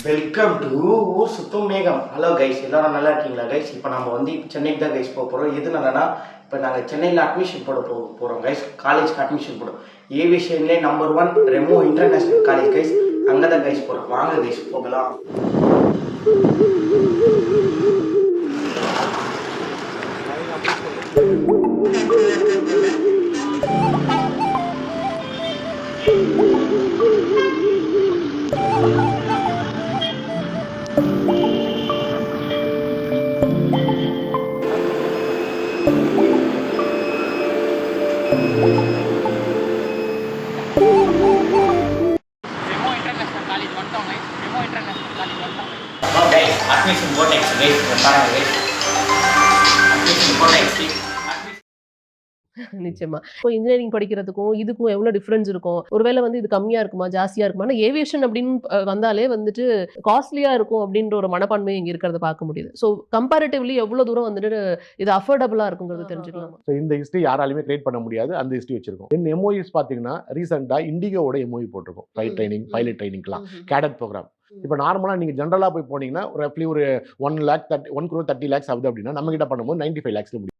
Welcome to ஊர் சுத்தும் மேகம். ஹலோ கைஸ், எல்லாரும் நல்லா இருக்கீங்களா கைஸ்? இப்போ நம்ம வந்து சென்னைக்கு தான் கைஸ் போக போகிறோம். எது என்னன்னா, இப்போ நாங்கள் சென்னையில் அட்மிஷன் போட போகிறோம் கைஸ். காலேஜ்க்கு அட்மிஷன் போடுறோம். ஏவியேஷன்லேயே number 1 Remo international college guys. அங்கே தான் கைஸ் போகிறோம். வாங்க கைஸ் போகலாம். அட்மிஷன் போட்டாச்சு கைஸ். பாருங்க கைஸ், அட்மிஷன் போட்டாச்சு. நிச்சயமா. இப்போ இன்ஜினியரிங் படிக்கிறதுக்கும் இதுக்கும் எவ்வளோ டிஃபரன்ஸ் இருக்கும்? ஒருவேளை வந்து இது கம்மியா இருக்குமா? ஜாஸ்தியா இருக்குமா? ஆனா ஏவியேஷன் அப்படின்னு வந்தாலே வந்துட்டு காஸ்ட்லியா இருக்கும் அப்படின்ற ஒரு மனப்பான்மை இங்க இருக்கிறத பார்க்க முடியுது. ஸோ கம்பேரிட்டிவ்லி எவ்வளோ தூரம் வந்துட்டு இது அஃபோர்டபுளா இருக்குங்கிறது தெரிஞ்சுக்கலாமா? ஸோ இந்த ஹிஸ்ட்ரி யாராலுமே கிரியேட் பண்ண முடியாது. அந்த ஹிஸ்ட்ரி வச்சிருக்கோம். தென் எம்ஓஇஸ் பார்த்தீங்கன்னா ரீசெண்டாக இண்டிகோவோட எம்ஓஇ போட்டிருக்கோம். ஃப்ளைட் ட்ரைனிங், பைலட் ட்ரைனிங்லாம் கேடட் ப்ரோக்ராம். இப்போ நார்மலாக நீங்கள் ஜென்ரலாக போய் போனீங்கன்னா ரஃப்லி ஒரு 1 crore 30 lakhs ஆகுது அப்படின்னா நம்ம கிட்ட பண்ணும்போது 95 lakhs முடியும்.